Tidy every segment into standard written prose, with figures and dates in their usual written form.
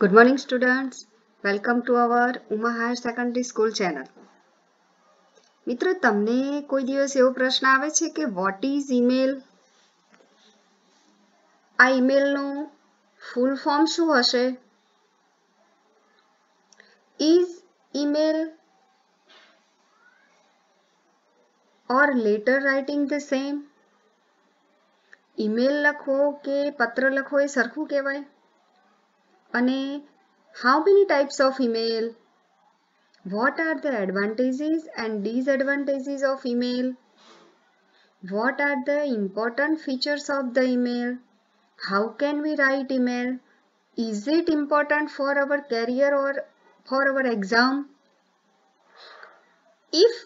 Good morning, students. Welcome to our Uma Higher Secondary School channel. મિત્રો તમને કોઈ દિવસ એવો પ્રશ્ન આવે છે કે વોટ ઇઝ ઈમેલ? આ ઈમેલનું ફૂલ ફોર્મ શું હશે? Is email or letter writing the same? Email લખવો કે પત્ર લખવો એ સરખું કહેવાય? અને how many types of email? What are the advantages and disadvantages of email? What are the important features of the email? How can we write email? Is it important for our career or for our exam? If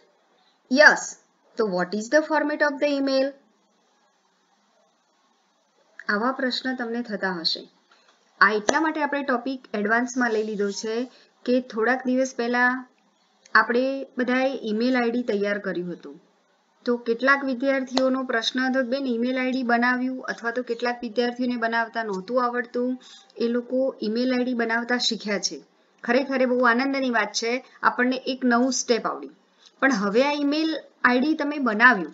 yes, so what is the format of the email? આવા પ્રશ્ન તમને થતા હશે. આ એટલા માટે આપણે topic એડવાન્સમાં લઈ લીધો છે કે થોડાક દિવસ પહેલા આપણે બધાએ ઈમેલ આઈડી તૈયાર કર્યું હતું. તો કેટલાક વિદ્યાર્થીઓનો પ્રશ્ન હતો બેન ઈમેલ આઈડી બનાવ્યું અથવા તો કેટલાક વિદ્યાર્થીઓને બનાવતા નહોતું આવડતું, એ લોકો ઈમેલ આઈડી બનાવતા શીખ્યા છે. ખરેખર બહુ આનંદની વાત છે, આપણને એક નવું સ્ટેપ આવડ્યું. પણ હવે આ ઈમેલ આઈડી તમે બનાવ્યું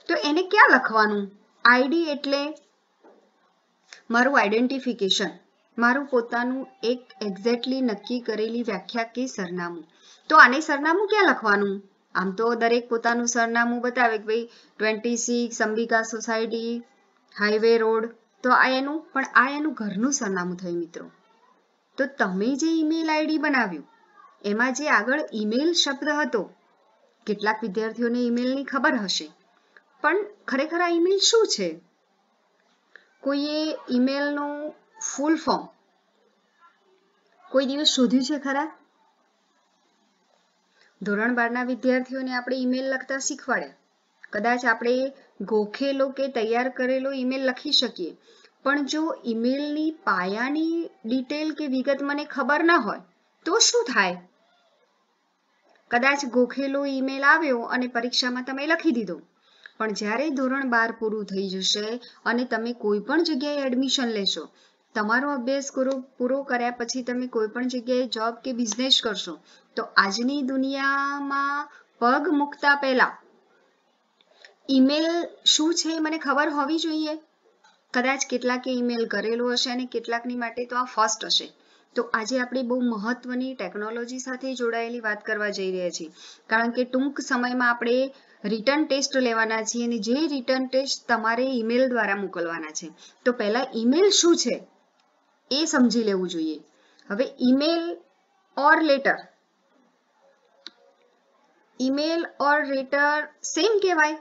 તો એને ક્યાં લખવાનું? આઈડી એટલે મારું આઈડેન્ટિફિકેશન, મારું પોતાનું એક એક્ઝેક્ટલી નક્કી કરેલી વ્યાખ્યા કે સરનામું. તો આને સરનામું ક્યાં લખવાનું? આમ તો દરેક પોતાનું સરનામું બતાવે કે ભાઈ 26 અંબિકા સોસાયટી હાઈવે રોડ, તો આ એનું, પણ આ એનું ઘરનું સરનામું થયું મિત્રો. તો તમે જે ઈમેલ આઈડી બનાવ્યું એમાં જે આગળ ઈમેલ શબ્દ હતો, કેટલાક વિદ્યાર્થીઓને ઈમેલની ખબર હશે, પણ ખરેખર આ ઈમેલ શું છે? કોઈએ ઈમેલનું ફૂલ ફોર્મ કોઈ દિવસ શોધ્યું છે ખરા? ધોરણ 12ના વિદ્યાર્થીઓને આપણે ઈમેલ લખતા શીખવાડ્યા. કદાચ આપણે ગોખેલો કે તૈયાર કરેલો ઈમેલ લખી શકીએ, પણ જો ઈમેલની પાયાની ડિટેલ કે વિગત મને ખબર ના હોય તો શું થાય? કદાચ ગોખેલો ઈમેલ આવ્યો અને પરીક્ષામાં તમે લખી દીધો, પણ જ્યારે ધોરણ 12 પૂરું થઈ જશે અને તમે કોઈ પણ જગ્યાએ એડમિશન લેશો, તમારો અભ્યાસ પૂરો કર્યા પછી તમે કોઈ પણ જગ્યાએ જોબ કે બિઝનેસ કરશો, તો આજની દુનિયામાં પગ મૂકતા પહેલા ઈમેલ શું છે મને ખબર હોવી જોઈએ. કદાચ કેટલાકે ઈમેલ કરેલો હશે અને કેટલાકની માટે તો આ ફર્સ્ટ હશે. તો આજે આપણે બહુ મહત્વની ટેકનોલોજી સાથે જોડાયેલી વાત કરવા જઈ રહ્યા છીએ, કારણ કે ટૂંક સમયમાં આપણે રિટર્ન ટેસ્ટ લેવાના છીએ અને જે રિટર્ન ટેસ્ટ તમારે ઈમેલ દ્વારા મોકલવાના છે. તો પહેલા ઈમેલ શું છે એ સમજી લેવું જોઈએ. હવે email or letter, email or letter same કહેવાય.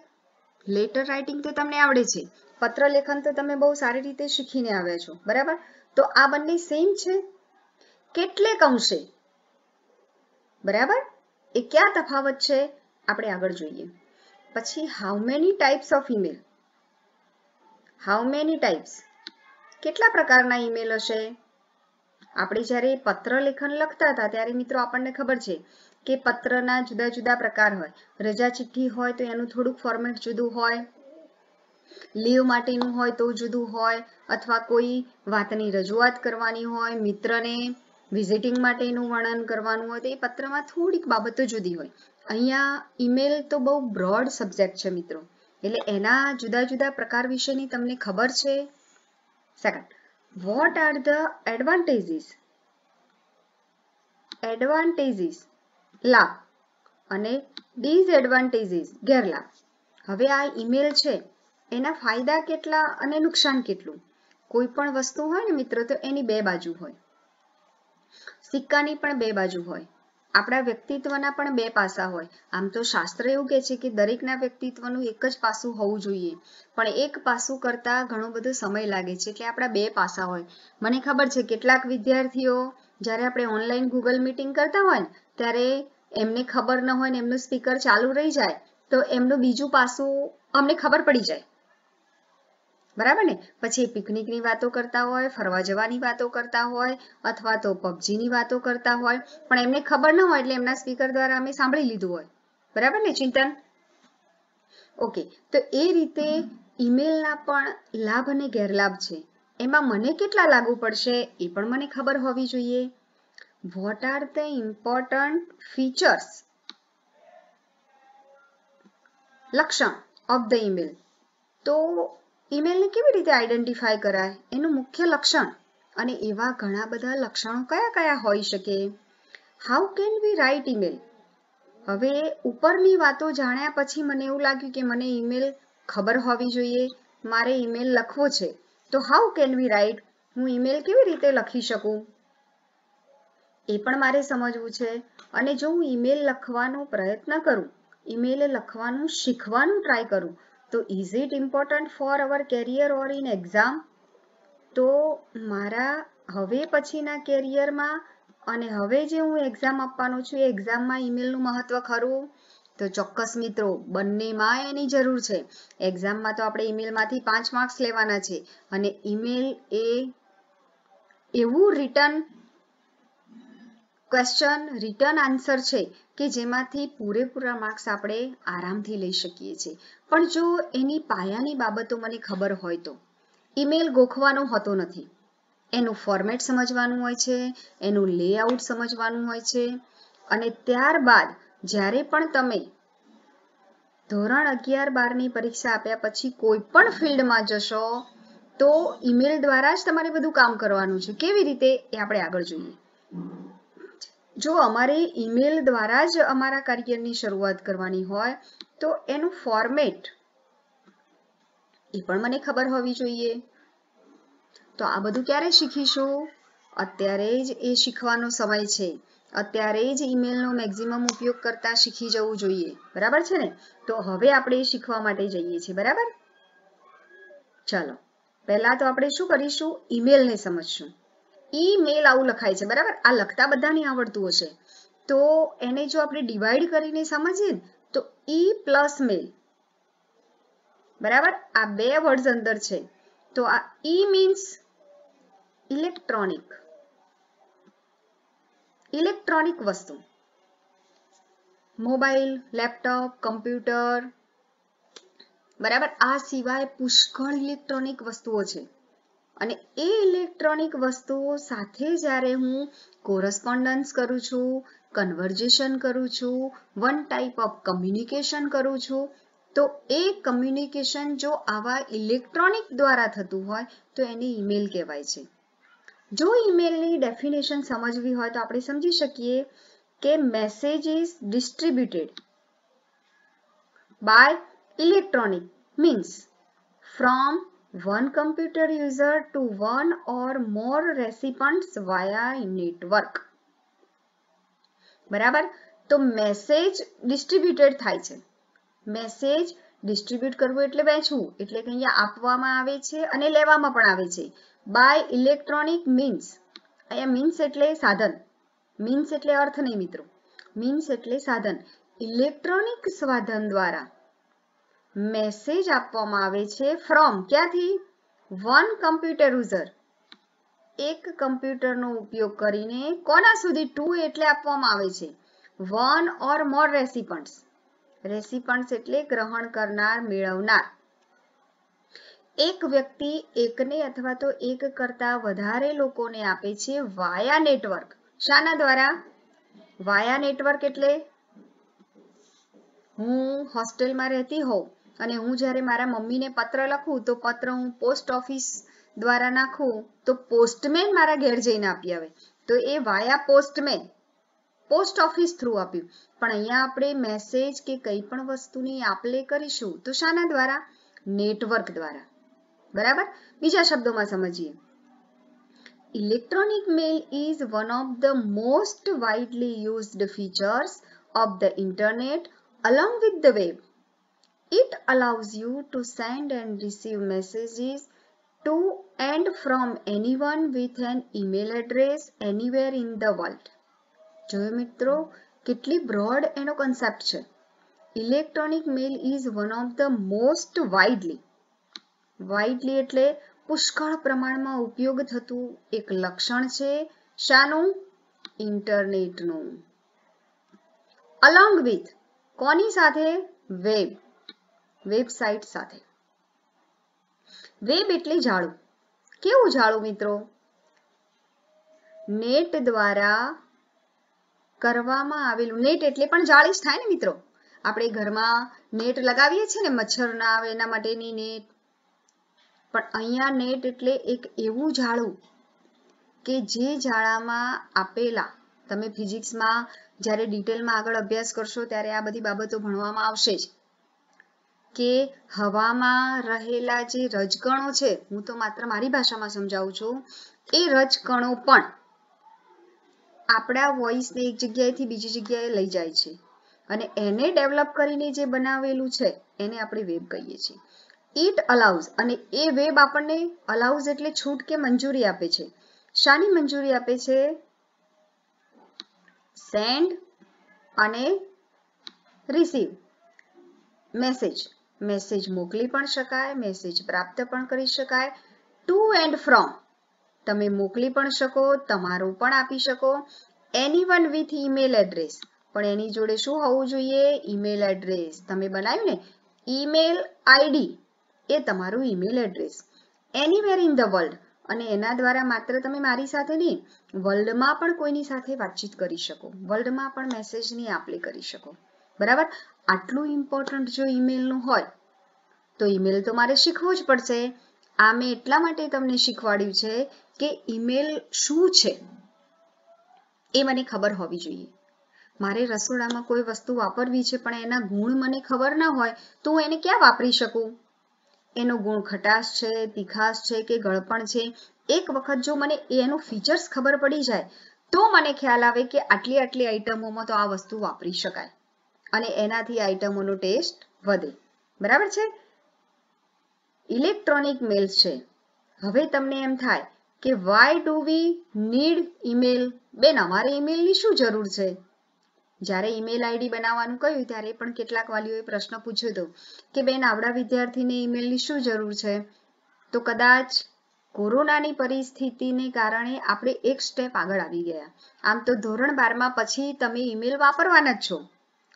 લેટર રાઇટિંગ તો તમને આવડે છે, પત્ર લેખન તો તમે બહુ સારી રીતે શીખીને આવ્યા છો, બરાબર? તો આ બંને સેમ છે કેટલેક અંશે, બરાબર? એ ક્યાં તફાવત છે આપણે આગળ જોઈએ. પછી how many types of email? How many types, કેટલા પ્રકારના ઈમેલ હશે? આપણે જ્યારે પત્ર લેખન લખતા હતા ત્યારે મિત્રો આપણને ખબર છે કે પત્રના જુદા જુદા પ્રકાર હોય. રજા ચિઠ્ઠી હોય તો એનું થોડુંક ફોર્મેટ જુદું હોય, લીવ માટેનું હોય તો જુદું હોય, અથવા કોઈ વાતની રજૂઆત કરવાની હોય, મિત્રને વિઝિટિંગ માટેનું વર્ણન કરવાનું હોય તો એ પત્રમાં થોડીક બાબતો જુદી હોય. અહીંયા ઈમેલ તો બહુ બ્રોડ સબ્જેક્ટ છે મિત્રો, એટલે એના જુદા જુદા પ્રકાર વિશેની તમને ખબર છે. Second, what are the advantages? Advantages લાભ અને ડિસએડવાન્ટેજીસ ગેરલાભ. હવે આ ઈમેલ છે એના ફાયદા કેટલા અને નુકસાન કેટલું? કોઈ પણ વસ્તુ હોય ને મિત્રો તો એની બે બાજુ હોય, સિક્કાની પણ બે બાજુ હોય, આપણા વ્યક્તિત્વના પણ બે પાસા હોય. આમ તો શાસ્ત્ર એવું કહે છે કે દરેકના વ્યક્તિત્વનું એક જ પાસું હોવું જોઈએ, પણ એક પાસું કરતા ઘણો બધો સમય લાગે છે, એટલે આપણા બે પાસા હોય. મને ખબર છે કેટલાક વિદ્યાર્થીઓ જ્યારે આપણે ઓનલાઈન ગૂગલ મીટિંગ કરતા હોય ને ત્યારે એમને ખબર ન હોય ને એમનું સ્પીકર ચાલુ રહી જાય તો એમનું બીજું પાસું અમને ખબર પડી જાય, બરાબર ને? પછી પિકનિકની વાતો કરતા હોય, ફરવા જવાની વાતો કરતા હોય, અથવા તો પબજીની વાતો કરતા હોય, પણ એમને ખબર ન હોય એટલે એમના સ્પીકર દ્વારા અમે સાંભળી લીધું હોય, બરાબર ને ચિંતન? ઓકે, તો એ રીતે ઈમેલના પણ લાભ અને ગેરલાભ છે. એમાં મને કેટલા લાગુ પડશે એ પણ મને ખબર હોવી જોઈએ. What are the important features, લક્ષણ ઓફ ધ ઈમેલ. તો ઈમેલને કેવી રીતે આઈડેન્ટિફાય કરાય, એનું મુખ્ય લક્ષણ, અને એવા ઘણા બધા લક્ષણો કયા કયા હોઈ શકે. How can we write email. હવે ઉપરની વાતો જાણ્યા પછી મને એવું લાગ્યું કે મને ઈમેલ ખબર હોવી જોઈએ, મારે ઈમેલ લખવો છે. તો હાઉ કેન વી રાઇટ, હું ઈમેલ કેવી રીતે લખી શકું એ પણ મારે સમજવું છે. અને જો હું ઈમેલ લખવાનો પ્રયત્ન કરું, ઈમેલ લખવાનું શીખવાનું ટ્રાય કરું, તો is it important for our career or in exam. તો મારા હવે પછીના કેરિયરમાં અને હવે જે હું એક્ઝામ આપવાનો છું એ એક્ઝામમાં ઈમેલનું મહત્વ ખરું. તો ચોક્કસ મિત્રો, બંનેમાં એની જરૂર છે. એક્ઝામમાં તો આપણે ઈમેલમાંથી 5 માર્ક્સ લેવાના છે, અને ઈમેલ એ એવું રિટર્ન ક્વેશ્ચન, રિટર્ન આન્સર છે કે જેમાંથી પૂરેપૂરા માર્ક્સ આપણે આરામથી લઈ શકીએ છીએ. પણ જો એની પાયાની બાબતો મને ખબર હોય તો ઈમેલ ગોખવાનો હોતો નથી. એનું ફોર્મેટ સમજવાનું હોય છે, એનું લેઆઉટ સમજવાનું હોય છે, અને ત્યારબાદ જ્યારે પણ તમે ધોરણ 11-12ની પરીક્ષા આપ્યા પછી કોઈ પણ ફિલ્ડમાં જશો તો ઈમેલ દ્વારા જ તમારે બધું કામ કરવાનું છે. કેવી રીતે એ આપણે આગળ જોઈએ. જો અમારે ઈમેલ દ્વારા જ અમારા કરિયરની શરૂઆત કરવાની હોય તો એનું ફોર્મેટ એ પણ મને ખબર હોવી જોઈએ. તો આ બધું ક્યારે શીખીશું? અત્યારે જ એ શીખવાનો સમય છે. અત્યારે જ ઈમેલનો મેક્સિમમ ઉપયોગ કરતા શીખી જવું જોઈએ. બરાબર છે ને? તો હવે આપણે શીખવા માટે જઈએ છીએ. બરાબર? ચાલો, પહેલા તો આપણે શું કરીશું? ઈમેલને સમજશું. ઈમેલ આવું લખાય છે. બરાબર? આ લખતા બધાને આવડતું હશે. તો એને જો આપણે ડિવાઈડ કરીને સમજીએ તો ઈ પ્લસ મેલ. બરાબર? આ બે વર્ડ્સ અંદર છે. તો આ ઈ મીન્સ ઇલેક્ટ્રોનિક, ઇલેક્ટ્રોનિક વસ્તુ, મોબાઈલ, લેપટોપ, કમ્પ્યુટર. બરાબર? આ સિવાય પુષ્કળ ઇલેક્ટ્રોનિક વસ્તુઓ છે. અને એ ઇલેક્ટ્રોનિક વસ્તુઓ સાથે જ્યારે હું કોરસ્પોન્ડન્સ કરું છું, કન્વર્ઝેશન કરું છું, વન ટાઈપ ઓફ કમ્યુનિકેશન કરું છું, તો એ કમ્યુનિકેશન જો આવા ઇલેક્ટ્રોનિક દ્વારા થતું હોય તો એને ઈમેલ કહેવાય છે. જો ઈમેલની ડેફિનેશન સમજવી હોય તો આપણે સમજી શકીએ કે message is distributed by electronic means from one computer user to one or more recipients via network. બરાબર? તો મેસેજ ડિસ્ટ્રીબ્યુટેડ થાય છે. મેસેજ ડિસ્ટ્રીબ્યુટ કરવું એટલે વહેંચવું, એટલે કે અહીંયા આપવામાં આવે છે અને લેવામાં પણ આવે છે. બાય ઇલેક્ટ્રોનિક મીન્સ, અહીંયા મીન્સ એટલે સાધન, મીન્સ એટલે અર્થ નહીં મિત્રો, મીન્સ એટલે સાધન. ઇલેક્ટ્રોનિક સાધન દ્વારા મેસેજ આપવામાં આવે છે ફ્રોમ, ક્યાંથી? વન કમ્પ્યુટર યુઝર, એક કમ્પ્યુટરનો ઉપયોગ કરીને કોના સુધી? ટુ એટલે આપવામાં આવે છે વન ઓર મોર રેસિપન્ટ્સ. રેસિપન્ટ્સ એટલે ગ્રહણ કરનાર, મેળવનાર. એક વ્યક્તિ એકને અથવા તો એક કરતા વધારે લોકોને આપે છે વાયા નેટવર્ક. શાના દ્વારા? વાયા નેટવર્ક એટલે હું હોસ્ટેલમાં રહેતી હોઉં અને હું જ્યારે મારા મમ્મીને પત્ર લખું તો પત્ર હું પોસ્ટ ઓફિસ દ્વારા નાખું તો પોસ્ટમેન મારા ઘેર જઈને આપી આવે, તો એ વાયા પોસ્ટમેન, પોસ્ટ ઓફિસ થ્રુ આપ્યું. પણ અહીંયા આપણે મેસેજ કે કંઈ પણ વસ્તુની આપ-લે કરીશું તો શાના દ્વારા? નેટવર્ક દ્વારા. બરાબર? બીજા શબ્દોમાં સમજીએ. Electronic mail is one of the most widely used features of the internet along with the web. It allows you to send and receive messages to and from anyone with an email address anywhere in the world. જોયું મિત્રો, કેટલી broad એનો concept છે. Electronic mail is one of the most widely, widely એટલે પુષ્કળ પ્રમાણમાં ઉપયોગ થતું એક લક્ષણ છે. શાનું? ઇન્ટરનેટનું. અલોંગ વિથ, કોની સાથે? વેબ, વેબસાઇટ સાથે. વેબ એટલે જાળું, કેવું જાળું મિત્રો? નેટ દ્વારા કરવામાં આવેલું. નેટ એટલે પણ જાળી જ થાય ને મિત્રો. આપણે ઘરમાં નેટ લગાવીએ છીએ ને, મચ્છર ના આવે એના માટેની નેટ. પણ અહીંયા નેટ એટલે એક એવું જાળું કે જે જાળામાં આપેલા, તમે ફિઝિક્સમાં જ્યારે ડિટેલમાં આગળ અભ્યાસ કરશો ત્યારે આ બધી બાબતો ભણવામાં આવશે જ, કે હવામાં રહેલા જે રજકણો છે, હું તો માત્ર મારી ભાષામાં સમજાવું છું, એ રજકણો પણ આપણા વોઇસને એક જગ્યાએથી બીજી જગ્યાએ લઈ જાય છે અને એને ડેવલપ કરીને જે બનાવેલું છે એને આપણે વેબ કહીએ છીએ. ઇટ અલાઉઝ, અને એ વેબ આપણને અલાઉઝ એટલે છૂટ કે મંજૂરી આપે છે. શાની મંજૂરી આપે છે? સેન્ડ અને રિસીવ મેસેજ મોકલી પણ શકાય, મેસેજ પ્રાપ્ત પણ કરી શકાય. ટુ એન્ડ ફ્રોમ, તમે મોકલી પણ શકો, તમારો પણ આપી શકો. એનીવન વિથ ઈમેલ એડ્રેસ, પણ એની જોડે શું હોવું જોઈએ? Email address. તમે બનાવ્યું ને ઈમેલ આઈડી, એ તમારું email address. Anywhere in the world, અને એના દ્વારા માત્ર તમે મારી સાથે નહીં, વર્લ્ડમાં પણ કોઈની સાથે વાતચીત કરી શકો, વર્લ્ડમાં પણ મેસેજની આપ-લે કરી શકો. બરાબર? આટલું ઇમ્પોર્ટન્ટ જો ઈમેલનું હોય તો ઈમેલ તો મારે શીખવું જ પડશે. આ મેં એટલા માટે તમને શીખવાડ્યું છે કે ઈમેલ શું છે એ મને ખબર હોવી જોઈએ. મારે રસોડામાં કોઈ વસ્તુ વાપરવી છે પણ એના ગુણ મને ખબર ના હોય તો હું એને ક્યાં વાપરી શકું? એનો ગુણ ખટાશ છે, તીખાશ છે કે ગળપણ છે, એક વખત જો મને એનું ફીચર્સ ખબર પડી જાય તો મને ખ્યાલ આવે કે આટલી આટલી આઈટમોમાં તો આ વસ્તુ વાપરી શકાય અને એનાથી આઈટમોનો ટેસ્ટ વધે. બરાબર છે? ઇલેક્ટ્રોનિક મેલ્સ છે. હવે તમને એમ થાય કે why do we need email? બેન, અમારે ઈમેલની શું જરૂર છે? જ્યારે ઈમેલ આઈડી બનાવવાનું કહ્યું ત્યારે પણ કેટલાક વાલીઓએ પ્રશ્ન પૂછ્યો હતો કે બેન, આવડા વિદ્યાર્થીને ઈમેલની શું જરૂર છે? તો કદાચ કોરોનાની પરિસ્થિતિને કારણે આપણે એક સ્ટેપ આગળ આવી ગયા. આમ તો ધોરણ 12માં પછી તમે ઈમેલ વાપરવાના જ છો,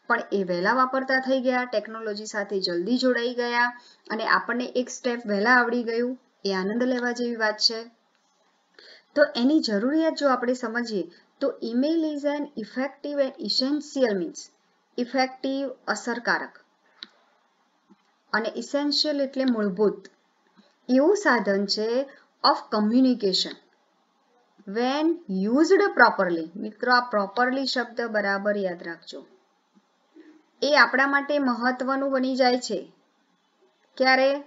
પણ એ વહેલા વાપરતા થઈ ગયા, ટેકનોલોજી સાથે જલ્દી જોડાઈ ગયા અને આપણને એક સ્ટેપ વહેલા આવડી ગયું. એ આનંદ લેવા જેવી વાત છે. તો એની જરૂરિયાત જો આપણે સમજીએ તો email is an effective and essential, means effective અસરકારક અને ઇસેન્શિયલ એટલે મૂળભૂત એવું સાધન છે of communication when used properly. મિત્રો, આ પ્રોપરલી શબ્દ બરાબર યાદ રાખજો. એ આપણા માટે મહત્વનું બની જાય છે. ક્યારે?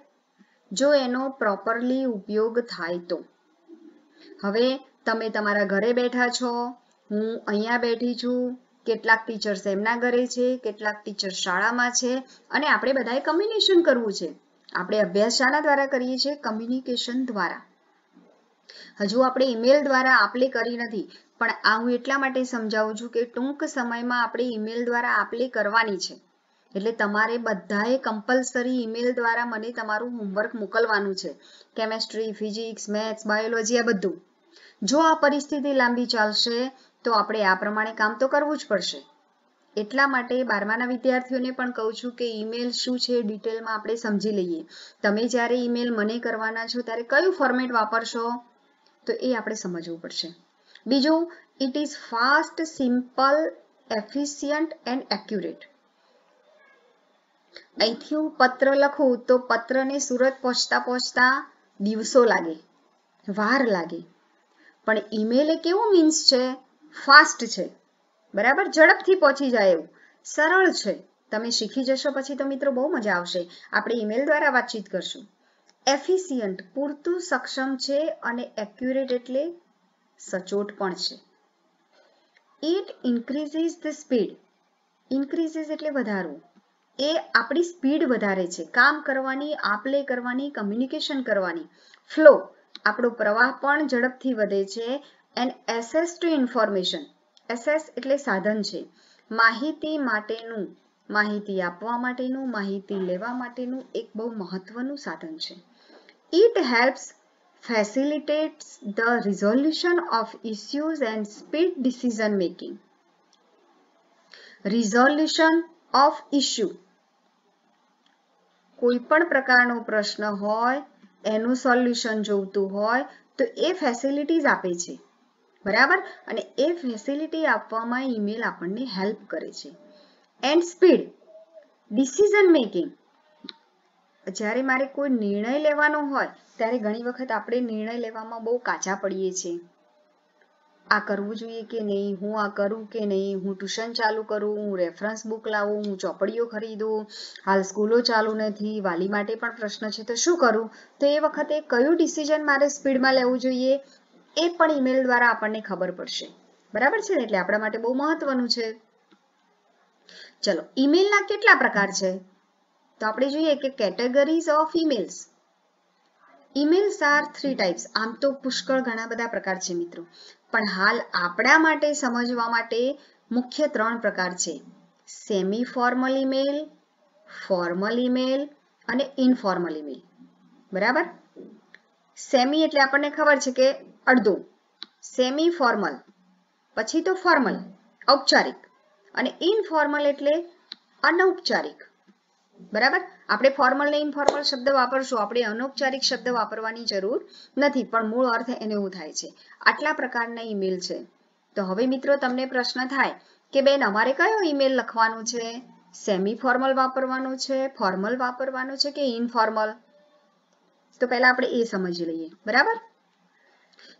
જો એનો પ્રોપરલી ઉપયોગ થાય તો. હવે તમે તમારા ઘરે બેઠા છો, હું અહીંયા બેઠી છું, કેટલાક ટીચર્સ એમના ઘરે છે, કેટલાક ટીચર્સ શાળામાં છે અને આપણે બધાએ કમ્યુનિકેશન કરવું છે. આપણે અભ્યાસ શાના દ્વારા કરીએ છીએ? કમ્યુનિકેશન દ્વારા. હજુ આપણે ઈમેલ દ્વારા આપ-લે કરી નથી, પણ આ હું એટલા માટે સમજાવું છું કે ટૂંક સમયમાં આપણે ઈમેલ દ્વારા આપ-લે કરવાની છે. એટલે તમારે બધાએ કમ્પલસરી ઈમેલ દ્વારા મને તમારું હોમવર્ક મોકલવાનું છે. કેમેસ્ટ્રી, ફિઝિક્સ, મેથ્સ, બાયોલોજી, આ બધું. જો આ પરિસ્થિતિ લાંબી ચાલશે તો આપણે આ પ્રમાણે કામ તો કરવું જ પડશે. એટલા માટે 12માના વિદ્યાર્થીઓને પણ કહું છું કે ઈમેલ શું છે ડિટેલમાં આપણે સમજી લઈએ. તમે જ્યારે ઈમેલ મને કરવાના છો ત્યારે કયું ફોર્મેટ વાપરશો તો એ આપણે સમજવું પડશે. બીજું, it is fast, simple, efficient and accurate. અહીંથી હું પત્ર લખું તો પત્રને સુરત પહોંચતા દિવસો લાગે, વાર લાગે, પણ ઈમેલ એ કેવું મીન્સ છે? ફાસ્ટ છે. બરાબર? ઝડપથી પહોંચી જાય એવું, સરળ છે. તમે શીખી જશો પછી તો મિત્રો બહુ મજા આવશે. આપણે ઈમેલ દ્વારા વાતચીત કરશું. એફિશિયન્ટ, પૂરતું સક્ષમ છે અને એક્યુરેટ એટલે સચોટ પણ છે. It increases the speed. Increases એટલે વધારવું. એ આપણી સ્પીડ વધારે છે કામ કરવાની, આપ-લે કરવાની, કમ્યુનિકેશન કરવાની. ફ્લો, આપણો પ્રવાહ પણ ઝડપથી વધે છે. And ashes two information. Ashes એટલે સાધન છે. માહિતી માટેનું, માહિતી આપવા માટેનું, માહિતી લેવા માટેનું એક બહુ મહત્વનું સાધન છે. It helps facilitates the resolution of issues and speed decision making. Resolution of issue. કોઈ પણ પ્રકારનો પ્રશ્ન હોય એનું સોલ્યુશન જોઈતું હોય તો એ ફેસિલિટીઝ આપે છે, બરાબર. અને એ ફેસિલિટી આપવામાં ઈમેલ આપણને હેલ્પ કરે છે. એન્ડ સ્પીડ, ડિસિઝન મેકિંગ, જ્યારે મારે કોઈ નિર્ણય લેવાનો હોય ત્યારે ઘણી વખત આપણે નિર્ણય લેવામાં બહુ કાચા પડીએ છીએ. આ કરવું જોઈએ કે નહીં, હું આ કરું કે નહીં, હું ટ્યુશન ચાલુ કરું, હું રેફરન્સ બુક લાવું, હું ચોપડીઓ ખરીદું, હાલ સ્કૂલો ચાલુ નથી, વાલી માટે પણ પ્રશ્ન છે તો શું કરું. તો એ વખતે કયું ડિસિઝન મારે સ્પીડમાં લેવું જોઈએ એ પણ ઈમેલ દ્વારા આપણને ખબર પડશે, બરાબર છે ને. એટલે આપણા માટે બહુ મહત્વનું છે. ચલો, ઈમેલના કેટલા પ્રકાર છે તો આપણે જોઈએ કે categories of emails. Emails are 3 types. આમ તો પુષ્કળ ઘણા બધા પ્રકાર છે મિત્રો, પણ હાલ આપણા માટે સમજવા માટે મુખ્ય 3 પ્રકાર છે: semi formal email, formal email અને ઇનફોર્મલ ઈમેલ, બરાબર. સેમી એટલે આપણને ખબર છે કે અડધું, સેમી ફોર્મલ, પછી તો ફોર્મલ ઔપચારિક, અને ઇનફોર્મલ એટલે અનૌપચારિક, બરાબર. આપણે ફોર્મલ ને ઇનફોર્મલ શબ્દ વાપરશું, આપણે અનૌપચારિક શબ્દ વાપરવાની જરૂર નથી, પણ મૂળ અર્થ એને એવું થાય છે. આટલા પ્રકારના ઈમેલ છે. તો હવે મિત્રો તમને પ્રશ્ન થાય કે બેન અમારે કયો ઈમેલ લખવાનું છે, સેમી ફોર્મલ વાપરવાનું છે, ફોર્મલ વાપરવાનું છે કે ઇનફોર્મલ? તો પહેલા આપણે એ સમજી લઈએ, બરાબર.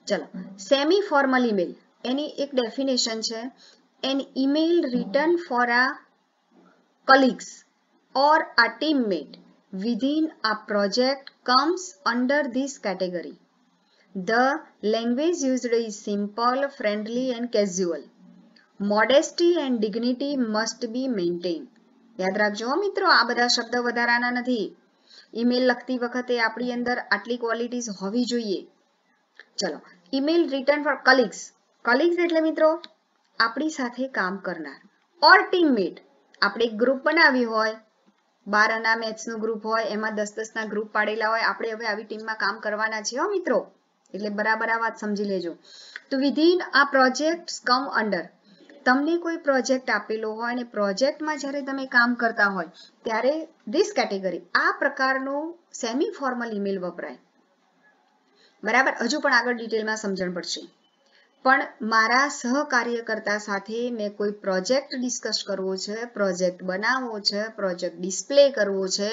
ચલો, સેમી ફોર્મલ ઈમેલ, એની એક ડેફિનેશન છે: એન ઈમેલ રિટન ફોર આ colleagues or a teammate within a project comes under this category. The language used is simple, friendly and casual. Modesty and dignity must be maintained. યાદ રાખજો મિત્રો, આ બધા શબ્દ વધારાના નથી. ઈમેલ લખતી વખતે આપણી અંદર આટલી ક્વોલિટીઝ હોવી જોઈએ. ચલો, email written for colleagues. Colleagues એટલે મિત્રો આપણી સાથે કામ કરનાર, ઓર ટીમમેટ, આપણે ગ્રુપ બનાવ્યું હોય, 12 ના મેથ્સનું ગ્રુપ હોય, એમાં 10-10 ના ગ્રુપ પાડેલા હોય, આપણે હવે આવી ટીમમાં કામ કરવાના છે હો મિત્રો, એટલે બરાબર આ વાત સમજી લેજો. તો વિધિન આ પ્રોજેક્ટ કમ અંડર, તમને કોઈ પ્રોજેક્ટ આપેલો હોય અને પ્રોજેક્ટમાં જ્યારે તમે કામ કરતા હોય ત્યારે ધીસ કેટેગરી, આ પ્રકારનું સેમી ફોર્મલ ઈમેલ વપરાય, બરાબર. હજુ પણ આગળ ડિટેલમાં સમજણ પડશે. પણ મારા સહકાર્યકર્તા સાથે મેં કોઈ પ્રોજેક્ટ ડિસ્કસ કરવો છે, પ્રોજેક્ટ બનાવવો છે, પ્રોજેક્ટ ડિસ્પ્લે કરવો છે,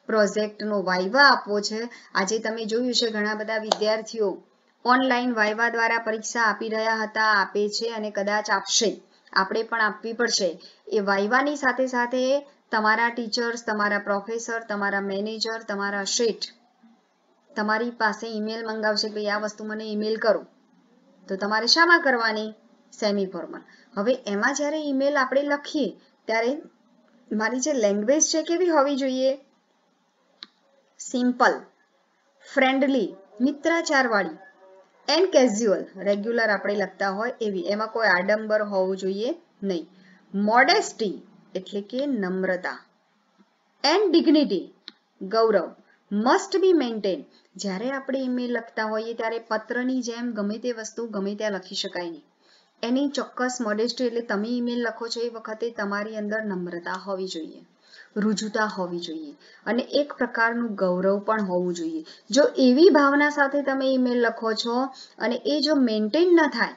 પ્રોજેક્ટનો વાઇવા આપવો છે. આજે તમે જોયું છે ઘણા બધા વિદ્યાર્થીઓ ઓનલાઈન વાઇવા દ્વારા પરીક્ષા આપી રહ્યા હતા, આપે છે અને કદાચ આપશે, આપણે પણ આપવી પડશે. એ વાઇવાની સાથે સાથે તમારા ટીચર્સ, તમારા પ્રોફેસર, તમારા મેનેજર, તમારા શેઠ તમારી પાસે ઈમેલ મંગાવશે કે આ વસ્તુ મને ઈમેલ કરો, તો તમારે શામાં કરવાની? Semi formal. હવે એમાં જ્યારે ઈમેલ આપણે લખીએ ત્યારે મારી જે લેંગ્વેજ છે કેવી હોવી જોઈએ? સિમ્પલ, ફ્રેન્ડલી, મિત્રાચારવાળી, એન્ડ કેઝ્યુઅલ, રેગ્યુલર આપણે લખતા હોય એવી, એમાં કોઈ આડંબર હોવું જોઈએ નહીં. મોડેસ્ટી એટલે કે નમ્રતા, એન્ડ ડિગ્નિટી, ગૌરવ, મસ્ટ બી મેન્ટેન. જ્યારે આપણે ઈમેલ લખતા હોઈએ ત્યારે પત્રની જેમ ગમે તે વસ્તુ ગમે ત્યાં લખી શકાય નહીં. એની ચોક્કસ મોડેસ્ટી એટલે તમે ઈમેલ લખો છો એ વખતે તમારી અંદર નમ્રતા હોવી જોઈએ, રુજુતા હોવી જોઈએ અને એક પ્રકારનું ગૌરવ પણ હોવું જોઈએ. જો એવી ભાવના સાથે તમે ઈમેલ લખો છો અને એ જો મેન્ટેન ન થાય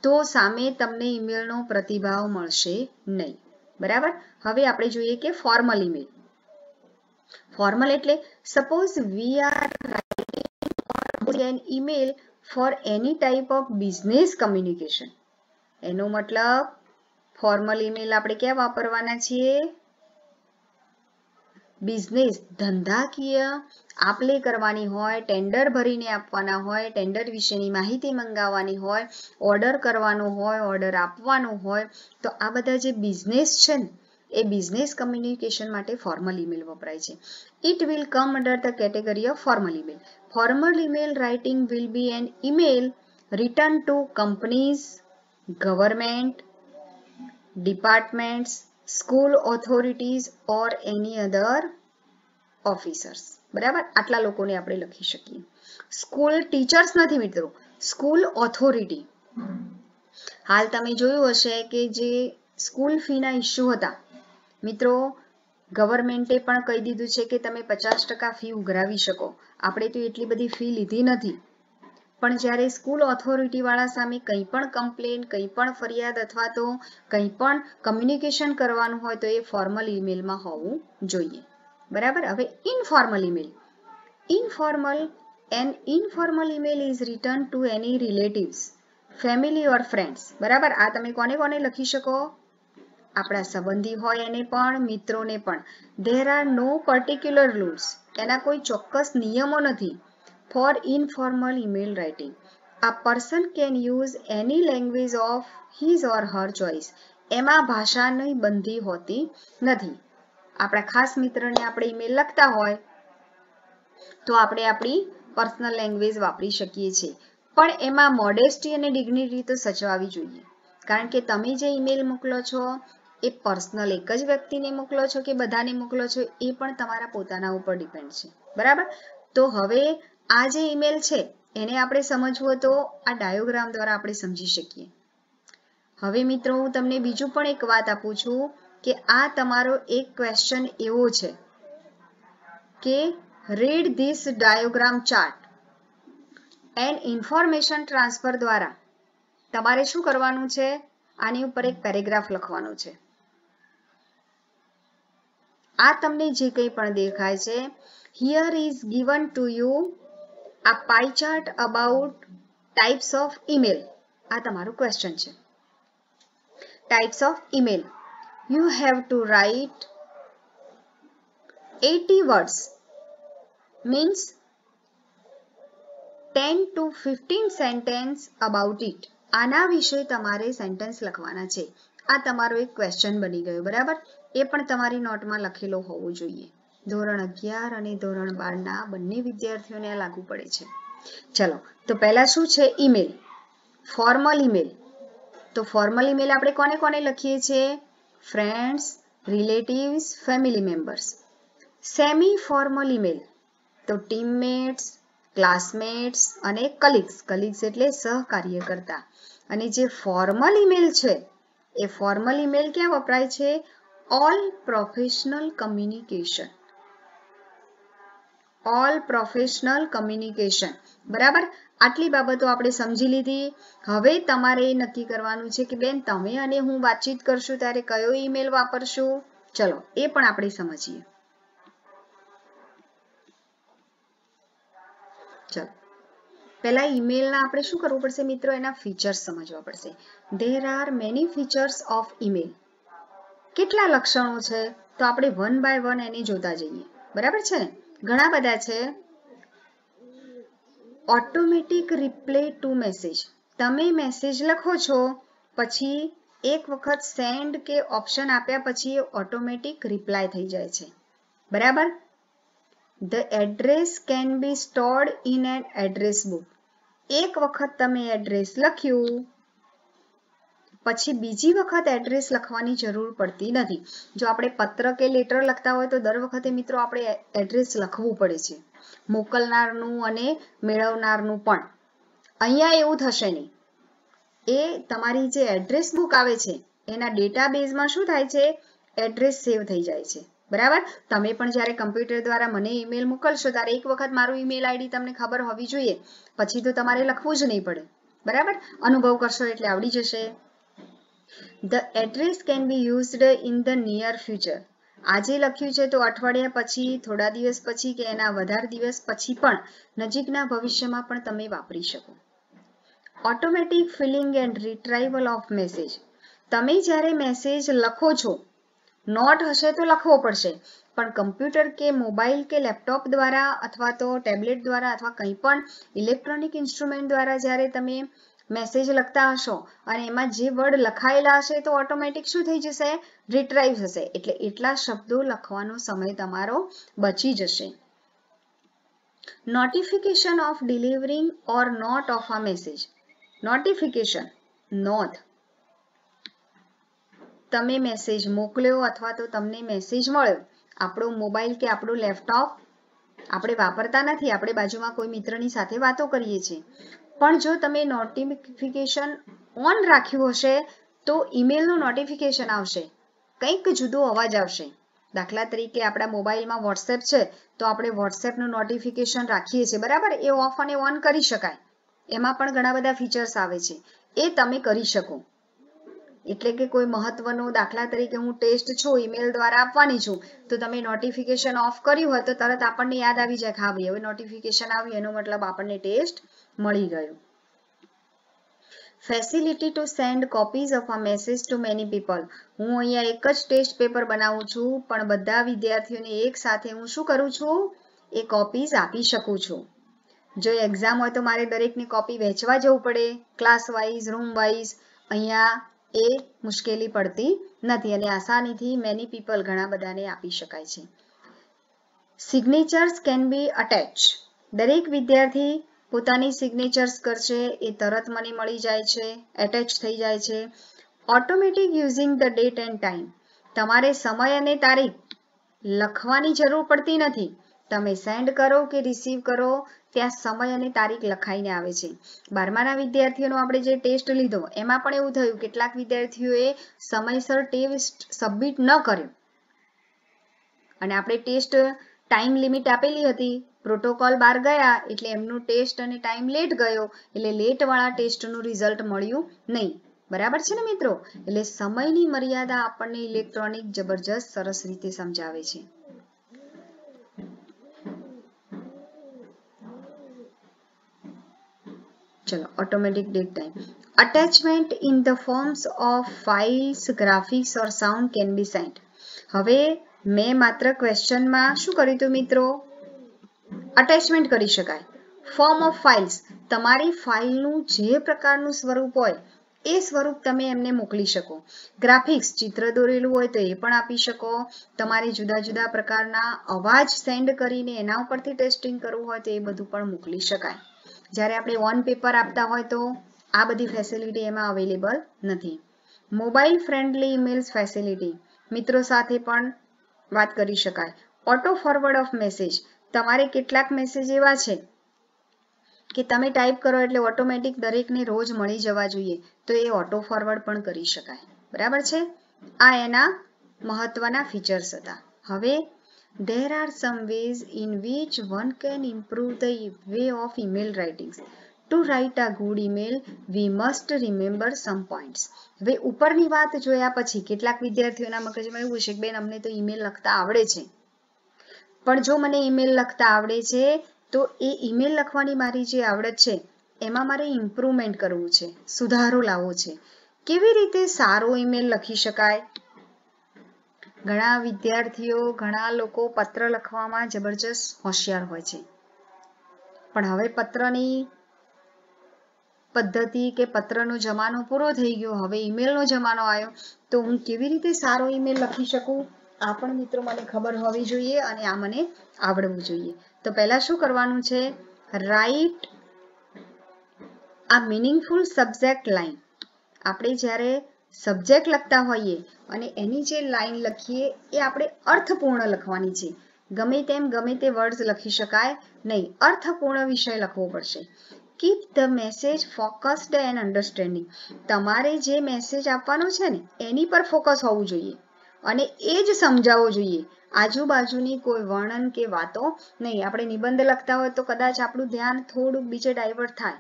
તો સામે તમને ઈમેલનો પ્રતિભાવ મળશે નહીં, બરાબર. હવે આપણે જોઈએ કે ફોર્મલ ઈમેલ. ફોર્મલ એટલે suppose we are writing an email for any type of business communication. એનો મતલબ ફોર્મલ ઈમેલ આપણે ક્યાં વાપરવાના છીએ? બિઝનેસ, ધંધાકીય આપ-લે કરવાની હોય, ટેન્ડર ભરીને આપવાના હોય, ટેન્ડર વિશેની માહિતી મંગાવવાની હોય, ઓર્ડર કરવાનો હોય, ઓર્ડર આપવાનો હોય, તો આ બધા જે બિઝનેસ છે ને એ બિઝનેસ કમ્યુનિકેશન માટે ફોર્મલ ઈમેલ વપરાય છે. It will come under the category of formal email. Formal email writing will be an email written to companies, government, departments, school authorities or any other officers, બરાબર. આટલા લોકોને આપણે લખી શકીએ. School teachers નથી મિત્રો, સ્કૂલ ઓથોરિટી. હાલ તમે જોયું હશે કે જે સ્કૂલ ફીના ઇસ્યુ હતા મિત્રો, ગવર્મેન્ટે પણ કહી દીધું છે કે તમે 50% ફી ઉઘરાવી શકો. આપણે તો એટલી બધી ફી લીધી નથી, પણ જ્યારે સ્કૂલ ઓથોરિટીવાળા સામે કંઈ પણ કમ્પ્લેન, કંઈ પણ ફરિયાદ અથવા તો કંઈ પણ કમ્યુનિકેશન કરવાનું હોય તો એ ફોર્મલ ઈમેલમાં હોવું જોઈએ. બરાબર. હવે informal email. An informal email is written to any relatives, family or friends. બરાબર. આ તમે કોને કોને લખી શકો? આપણા સંબંધી હોય એને પણ, મિત્રોને પણ. There are no particular rules. એના કોઈ ચોક્કસ નિયમો નથી. For informal email writing, a person can use any language of his or her choice. એમાં ભાષાની બંધી હોતી નથી. આપણા ખાસ મિત્રને આપણે ઈમેલ લખતા હોય તો આપણે આપણી પર્સનલ લેંગ્વેજ વાપરી શકીએ છીએ, પણ એમાં મોડેસ્ટી અને ડિગ્નિટી તો સચવાવી જોઈએ. કારણ કે તમે જે ઈમેલ મોકલો છો એ પર્સનલ એક જ વ્યક્તિને મોકલો છો કે બધાને મોકલો છો એ પણ તમારા પોતાના ઉપર ડિપેન્ડ છે. બરાબર. તો હવે આ જે ઈમેલ છે એને આપણે સમજવું તો આ ડાયોગ્રામ દ્વારા આપણે સમજી શકીએ. હવે મિત્રો હું તમને બીજું પણ એક વાત આપું છું કે આ તમારો એક ક્વેશ્ચન એવો છે કે read this diagram chart and information transfer દ્વારા તમારે શું કરવાનું છે? આની ઉપર એક પેરેગ્રાફ લખવાનું છે. આ તમને જે કંઈ પણ દેખાય છે, here is given to you આ pie chart about types of email. આ તમારું ક્વેશ્ચન છે. Types of email. You have to write 80 words, means 10 to 15 sentence about it. આના વિશે તમારે સેન્ટેન્સ લખવાના છે. આ તમારો એક ક્વેશ્ચન બની ગયો. બરાબર. એ પણ તમારી નોટમાં લખેલો હોવો જોઈએ. ધોરણ 11 અને ધોરણ 12ના બંને વિદ્યાર્થીઓને આ લાગુ પડે છે. ચલો, તો પહેલા શું છે? ઈમેલ. Formal email. તો ફોર્મલ ઈમેલ આપણે કોને કોને લખીએ છીએ? Friends, relatives, family members. Semi formal email તો ટીમમેટ્સ, ક્લાસમેટ્સ અને કલીગ્સ. કલીગ્સ એટલે સહકાર્યકર્તા. અને જે ફોર્મલ ઈમેલ છે એ ફોર્મલ ઈમેલ ક્યાં વપરાય છે? All professional communication. All professional communication. બરાબર. આટલી બાબતો આપણે સમજી લીધી. હવે તમારે નક્કી કરવાનું છે કે બેન તમે અને હું વાતચીત કરશું ત્યારે કયો ઈમેલ વાપરશું. ચલો એ પણ આપણે સમજીએ. ચલો પહેલા ઈમેલના આપણે શું કરવું પડશે મિત્રો? એના ફીચર્સ સમજવા પડશે. There are many features of email. કેટલા લક્ષણો છે? તો આપણે વન બાય વન એને જોતા જઈએ. બરાબર છે ને? ઘણા બધા છે. Automatic reply to message. તમે મેસેજ લખો છો પછી એક વખત સેન્ડ કે ઓપ્શન આપ્યા પછી એ ઓટોમેટિક રિપ્લાય થઈ જાય છે. બરાબર. The address can be stored in an address book. એક વખત તમે એડ્રેસ લખ્યું પછી બીજી વખત એડ્રેસ લખવાની જરૂર પડતી નથી. જો આપણે પત્ર કે લેટર લખતા હોય તો દર વખતે મિત્રો આપણે એડ્રેસ લખવું પડે છે, મોકલનારનું અને મેળવનારનું પણ. અહીંયા એવું થશે નહીં. એ તમારી જે એડ્રેસ બુક આવે છે એના ડેટાબેઝમાં શું થાય છે? એડ્રેસ સેવ થઈ જાય છે. બરાબર. તમે પણ જ્યારે કમ્પ્યુટર દ્વારા મને ઈમેલ મોકલશો ત્યારે એક વખત મારું ઈમેલ આઈડી તમને ખબર હોવી જોઈએ, પછી તો તમારે લખવું જ નહીં પડે. બરાબર. અનુભવ કરશો એટલે આવડી જશે. The address can be used in the near future. આજે લખ્યું છે તો અઠવાડિયા પછી, થોડા દિવસ પછી કે એના વધારે દિવસ પછી પણ નજીકના ભવિષ્યમાં પણ તમે વાપરી શકો. Automatic filling and retrieval of message. તમે જ્યારે મેસેજ લખો છો, નોટ હશે તો લખવો પડશે, પણ કમ્પ્યુટર કે મોબાઈલ કે લેપટોપ દ્વારા અથવા તો ટેબ્લેટ દ્વારા અથવા કંઈ પણ ઇલેક્ટ્રોનિક ઇન્સ્ટ્રુમેન્ટ દ્વારા જ્યારે તમે મેસેજ લખતા હશો અને એમાં જે વર્ડ લખાયેલા હશે તો ઓટોમેટિક શું થઈ જશે? રિટ્રાઈવ થશે. એટલે એટલા શબ્દો લખવાનો સમય તમારો બચી જશે. Notification of delivering or not of a message. Notification, નોંધ. તમે મેસેજ મોકલ્યો અથવા તો તમને મેસેજ મળ્યો, આપણો મોબાઈલ કે આપણું લેપટોપ આપણે વાપરતા નથી, આપણે બાજુમાં કોઈ મિત્રની સાથે વાતો કરીએ છીએ, પણ જો તમે નોટિફિકેશન ઓન રાખ્યું હશે તો ઈમેલનું નોટિફિકેશન આવશે, કંઈક જુદો અવાજ આવશે. દાખલા તરીકે આપણા મોબાઈલમાં વોટ્સએપ છે તો આપણે વોટ્સએપનું નોટિફિકેશન રાખીએ છીએ, બરાબર? એ ઓફ અને ઓન કરી શકાય. એમાં પણ ઘણા બધા ફીચર્સ આવે છે, એ તમે કરી શકો. એટલે કે કોઈ મહત્વનું, દાખલા તરીકે હું ટેસ્ટ છું, ઈમેલ દ્વારા આપવાની છું, તો તમે નોટિફિકેશન ઓફ કર્યું હોય તો તરત આપણને યાદ આવી જાય કે હા ભાઈ હવે નોટિફિકેશન આવ્યું, એનો મતલબ આપણને ટેસ્ટ મળી ગયો. Facility two send copies of a message too many people. હું અહીંયા એક જ ટેસ્ટ પેપર બનાવું છું, પણ બધા વિદ્યાર્થીઓને એક સાથે હું શું કરું છું? એ કોપીઝ આપી શકું છું. જો એક્ઝામ હોય તો મારે દરેકની કોપી વહેંચવા જવું પડે, ક્લાસ વાઇઝ, રૂમ વાઇઝ. અહીંયા એ મુશ્કેલી પડતી નથી અને આસાનીથી મેની પીપલ ઘણા બધાને આપી શકાય છે. સિગ્નેચર્સ કેન બી અટેચ. દરેક વિદ્યાર્થી પોતાની સિગ્નેચર્સ કરશે, એ તરત મને મળી જાય છે, એટેચ થઈ જાય છે. Automatic using the date and time. તમારે સમય અને તારીખ લખવાની જરૂર પડતી નથી. તમે સેન્ડ કરો કે રિસીવ કરો ત્યાં સમય અને તારીખ લખાઈને આવે છે. 12માના વિદ્યાર્થીઓનો આપણે જે ટેસ્ટ લીધો એમાં પણ એવું થયું, કેટલાક વિદ્યાર્થીઓએ સમયસર ટેસ્ટ સબમિટ ન કર્યો અને આપણે ટેસ્ટ ટાઈમ લિમિટ આપેલી હતી, પ્રોટોકોલ બહાર ગયા એટલે એમનું ટેસ્ટ અને ટાઈમ લેટ ગયો, એટલે લેટવાળા ટેસ્ટનું રિઝલ્ટ મળ્યું નહીં. બરાબર છે ને મિત્રો? એટલે સમયની મર્યાદા આપણને ઇલેક્ટ્રોનિક જબરજસ્ત સરસ રીતે સમજાવે છે. ચલો, automatic date time. Attachment in the forms of files, graphics or sound can be sent. હવે મેં માત્ર ક્વેશ્ચનમાં શું કર્યું હતું મિત્રો? અટેચમેન્ટ કરી શકાય. ફોર્મ ઓફ ફાઇલ્સ, તમારી ફાઇલનું જે પ્રકારનું સ્વરૂપ હોય એ સ્વરૂપ તમે એમને મોકલી શકો. ગ્રાફિક્સ, ચિત્ર દોરેલું હોય તો એ પણ આપી શકો. તમારે જુદા જુદા પ્રકારના અવાજ સેન્ડ કરીને એના ઉપરથી ટેસ્ટિંગ કરવું હોય તો એ બધું પણ મોકલી શકાય. જ્યારે આપણે ઓન પેપર આપતા હોય તો આ બધી ફેસિલિટી એમાં અવેલેબલ નથી. મોબાઈલ ફ્રેન્ડલી ઈમેલ્સ ફેસિલિટી, મિત્રો સાથે પણ વાત કરી શકાય. ઓટો ફોરવર્ડ ઓફ મેસેજ, તમારે કેટલાક મેસેજ એવા છે કે તમે ટાઈપ કરો એટલે ઓટોમેટિક દરેકને રોજ મળી જવા જોઈએ, તો એ ઓટો ફોરવર્ડ પણ કરી શકાય. બરાબર છે? આ એના મહત્વના ફીચર્સ હતા. હવે there are some ways in which one can improve the way of email writings. To write a good email, we must remember some points. હવે ઉપરની વાત જોયા પછી કેટલાક વિદ્યાર્થીઓના મગજમાં એવું છે કે બેન અમને તો ઈમેલ લખતા આવડે છે, પણ જો મને ઈમેલ લખતા આવડે છે તો એ ઈમેલ લખવાની મારી જે આવડત છે એમાં મારે ઇમ્પ્રુવમેન્ટ કરવું છે, સુધારો લાવવો છે. કેવી રીતે સારો ઈમેલ લખી શકાય? ઘણા વિદ્યાર્થીઓ, ઘણા લોકો પત્ર લખવામાં જબરજસ્ત હોશિયાર હોય છે, પણ હવે પત્રની પદ્ધતિ કે પત્રનો જમાનો પૂરો થઈ ગયો, હવે ઈમેલનો જમાનો આવ્યો, તો હું કેવી રીતે સારો ઈમેલ લખી શકું આ પણ મિત્રો મને ખબર હોવી જોઈએ અને આ મને આવડવું જોઈએ. તો પહેલા શું કરવાનું છે? રાઇટ આ મીનિંગફુલ સબ્જેક્ટ લાઈન. આપણે જ્યારે સબ્જેક્ટ લખતા હોઈએ અને એની જે લાઈન લખીએ એ આપણે અર્થપૂર્ણ લખવાની છે. ગમે તેમ ગમે તે વર્ડ્સ લખી શકાય નહીં, અર્થપૂર્ણ વિષય લખવો પડશે. Keep the message focused and understanding. તમારે જે મેસેજ આપવાનો છે ને એની પર ફોકસ હોવું જોઈએ અને એ જ સમજાવવો જોઈએ, આજુબાજુની કોઈ વર્ણન કે વાતો નહીં. આપણે નિબંધ લખતા હોય તો કદાચ આપણું ધ્યાન થોડુંક બીજે ડાયવર્ટ થાય,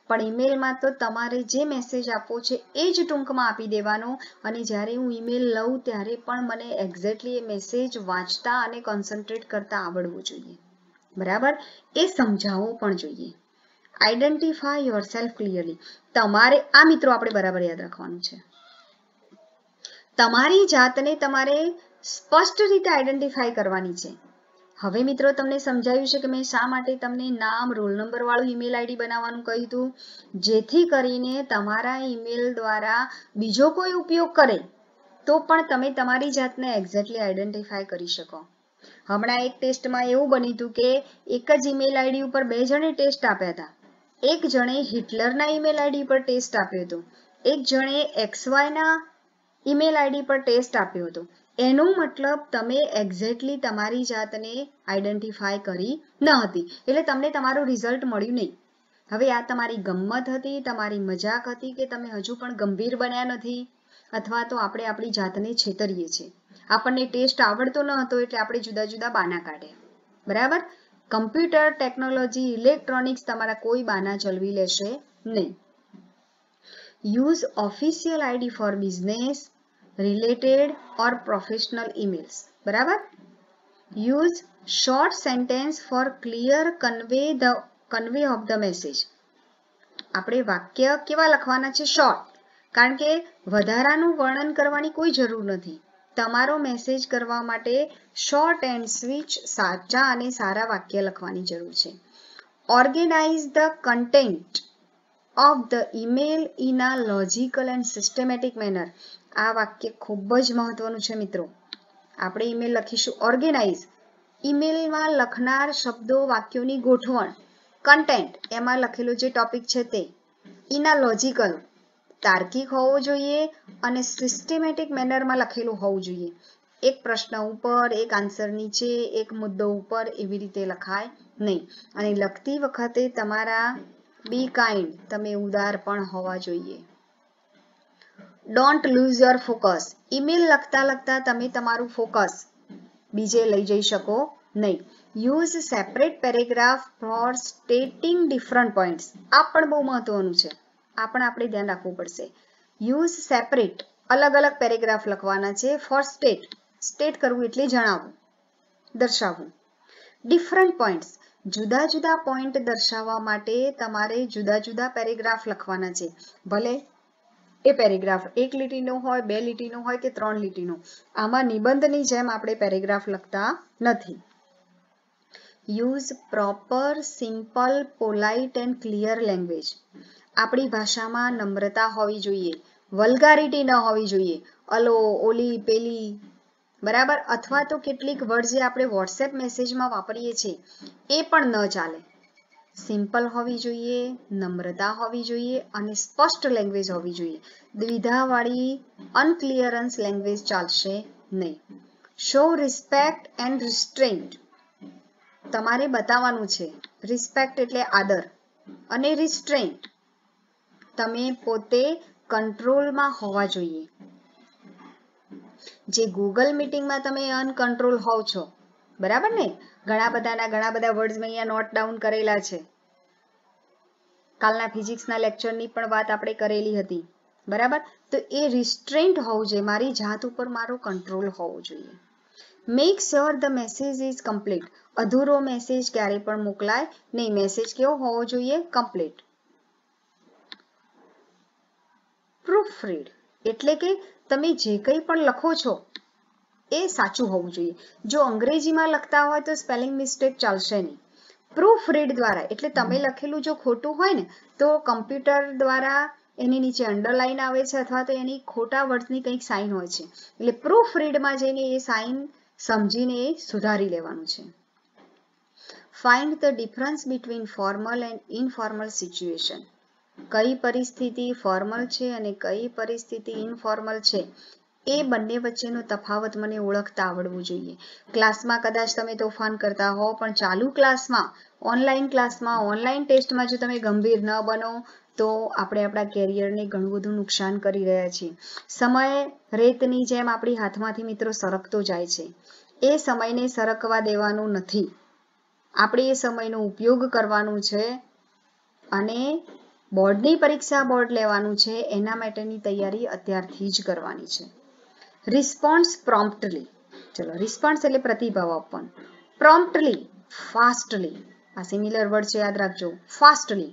પણ ઈમેલમાં તો તમારે જે મેસેજ આપવો છે એ જ ટૂંકમાં આપી દેવાનો અને જ્યારે હું ઈમેલ લઉં ત્યારે પણ મને એક્ઝેક્ટલી એ મેસેજ વાંચતા અને કોન્સન્ટ્રેટ કરતા આવડવું જોઈએ. બરાબર? એ સમજાવવો પણ જોઈએ. Identify yourself clearly. તમારે આ મિત્રો આપણે બરાબર યાદ રાખવાનું છે. તમારી જાતને તમારે સ્પષ્ટ રીતે આઈડેન્ટિફાય કરવાની છે. હવે મિત્રો તમને સમજાયું છે કે મેં શા માટે તમને નામ, રોલ નંબર વાળું ઈમેલ આઈડી બનાવવાનું કહ્યું હતું, જેથી કરીને તમારા ઈમેલ દ્વારા બીજો કોઈ ઉપયોગ કરે તો પણ તમે તમારી જાતને એક્ઝેક્ટલી આઈડેન્ટિફાય કરી શકો. હમણાં એક ટેસ્ટમાં એવું બન્યું હતું કે એક જ ઈમેલ આઈડી ઉપર 2 જણે ટેસ્ટ આપ્યા હતા. એક જણે હિટલરના ઈમેલ આઈડી પર ટેસ્ટ આપ્યો હતો, એક જણે XYના ઈમેલ આઈડી પર ટેસ્ટ આપ્યો હતો. એનો મતલબ તમે એક્ઝેક્ટલી તમારી જાતને આઈડેન્ટિફાય કરી ન હતી, એટલે તમને તમારું રિઝલ્ટ મળ્યું નહીં. હવે આ તમારી ગમ્મત હતી, તમારી મજાક હતી કે તમે હજુ પણ ગંભીર બન્યા નથી અથવા તો આપણે આપણી જાતને છેતરીએ છીએ. આપણને ટેસ્ટ આવડતો ન હતો એટલે આપણે જુદા જુદા બાના કાઢ્યા. બરાબર? કમ્પ્યુટર, ટેકનોલોજી, ઇલેક્ટ્રોનિક્સ તમારા કોઈ બાના ચલવી લેશે નહીં. Use official ID for business, related or professional emails. બરાબર? Use short sentence for clear convey of the message. આપણે વાક્ય કેવા લખવાના છે? શોર્ટ. કારણ કે વધારાનું વર્ણન કરવાની કોઈ જરૂર નથી. તમારો મેસેજ કરવા માટે શોર્ટ એન્ડ સ્વીચ સાચા અને સારા વાક્ય લખવાની જરૂર છે. Organize the content of the email in a logical and systematic manner. આ વાક્ય ખૂબ જ મહત્વનું છે મિત્રો. આપણે ઈમેલ લખીશું ઓર્ગેનાઇઝ. ઈમેલમાં લખનાર શબ્દો, વાક્યોની ગોઠવણ, કન્ટેન્ટ એમાં લખેલું જે ટોપિક છે તે ઇન અ લોજિકલ તાર્કિક હોવો જોઈએ અને સિસ્ટમેટિક મેનરમાં લખેલું હોવું જોઈએ. એક પ્રશ્ન ઉપર, એક આન્સર નીચે, એક મુદ્દો ઉપર એવી રીતે લખાય નહીં. અને લખતી વખતે તમારા બી કાઇન્ડ, તમે ઉદાર પણ હોવા જોઈએ. Don't lose your focus. Email લખતા લખતા તમે તમારું ફોકસ બીજે લઈ જઈ શકો નહીં. Use separate paragraph for stating different points. આ પણ બહુ મહત્વનું છે. આ પણ આપણે ધ્યાન રાખવું પડશે. યુઝ સેપરેટ, અલગ અલગ પેરેગ્રાફ લખવાના છે. ફોર સ્ટેટ કરવું એટલે જણાવવું, દર્શાવવું. ડિફરન્ટ પોઈન્ટ્સ, જુદા જુદા પોઈન્ટ દર્શાવવા માટે તમારે જુદા જુદા પેરેગ્રાફ લખવાના છે. ભલે એ પેરેગ્રાફ 1 લીટીનો હોય, 2 લીટીનો હોય કે 3 લીટીનો. આમાં નિબંધની જેમ આપણે પેરેગ્રાફ લખતા નથી. Use proper, simple, polite and clear language. આપણી ભાષામાં નમ્રતા હોવી જોઈએ, વલ્ગારિટી ન હોવી જોઈએ. અલો, ઓલી, પેલી, બરાબર? અથવા તો કેટલીક વર્ડ જે આપણે વોટ્સએપ મેસેજમાં વાપરીએ છીએ એ પણ ન ચાલે. સિમ્પલ હોવી જોઈએ, નમ્રતા હોવી જોઈએ અને સ્પષ્ટ લેંગ્વેજ હોવી જોઈએ. દ્વિધાવાળી અનક્લિયરન્સ લેંગ્વેજ ચાલશે નહીં. Show respect and restraint. તમારે બતાવવાનું છે. રિસ્પેક્ટ એટલે આદર અને રિસ્ટ્રેન્ટ, તમે પોતે કંટ્રોલમાં હોવા જોઈએ. જે ગૂગલ મીટિંગમાં તમે અનકંટ્રોલ હોવ છો, બરાબર ને? ઘણા બધા વર્ડ્સ મેં અહીંયા નોટ ડાઉન કરેલા છે. કાલના ફિઝિક્સના લેક્ચરની પણ વાત આપણે કરેલી હતી, બરાબર? તો એ રિસ્ટ્રેન્ટ હોવું જોઈએ. મારી જાત ઉપર મારો કંટ્રોલ હોવો જોઈએ. Make sure the message is complete. અધૂરો મેસેજ ક્યારે પણ મોકલાય નહીં. મેસેજ કેવો હોવો જોઈએ? કમ્પ્લીટ. પ્રૂફ રીડ એટલે કે તમે જે કંઈ પણ લખો છો એ સાચું હોવું જોઈએ. જો અંગ્રેજીમાં લખતા હોય તો સ્પેલિંગ મિસ્ટેક ચાલશે નહીં. પ્રૂફ રીડ દ્વારા એટલે તમે લખેલું જો ખોટું હોય ને તો કમ્પ્યુટર દ્વારા એની નીચે અંડરલાઈન આવે છે અથવા તો એની ખોટા વર્ડની કંઈક સાઇન હોય છે. એટલે પ્રૂફ રીડમાં જઈને એ સાઇન સમજીને એ સુધારી લેવાનું છે. Find the difference between formal and informal situation. કઈ પરિસ્થિતિ ફોર્મલ છે અને કઈ પરિસ્થિતિ ઇનફોર્મલ છે એ બંને વચ્ચેનો તફાવત મને ઓળખતા આવડવું જોઈએ. ક્લાસમાં કદાચ તમે તોફાન કરતા હો પણ ચાલુ ક્લાસમાં, ઓનલાઈન ટેસ્ટમાં જો તમે ગંભીર ન બનો તો આપણે આપણા કેરિયરને ઘણું બધું નુકસાન કરી રહ્યા છીએ. સમય રેતની જેમ આપણી હાથમાંથી મિત્રો સરકતો જાય છે. એ સમયને સરકવા દેવાનું નથી. આપણે એ સમયનો ઉપયોગ કરવાનું છે અને બોર્ડની પરીક્ષા બોર્ડ લેવાનું છે. એના માટેની તૈયારી અત્યારથી જ કરવાની છે. રિસ્પોન્સ પ્રોમ્પ્ટલી. ચલો, રિસ્પોન્સ એટલે પ્રતિભાવ આપવાનો. પ્રોમ્પ્ટલી, ફાસ્ટલી. આ સિમિલર વર્ડ છે, યાદ રાખજો. ફાસ્ટલી.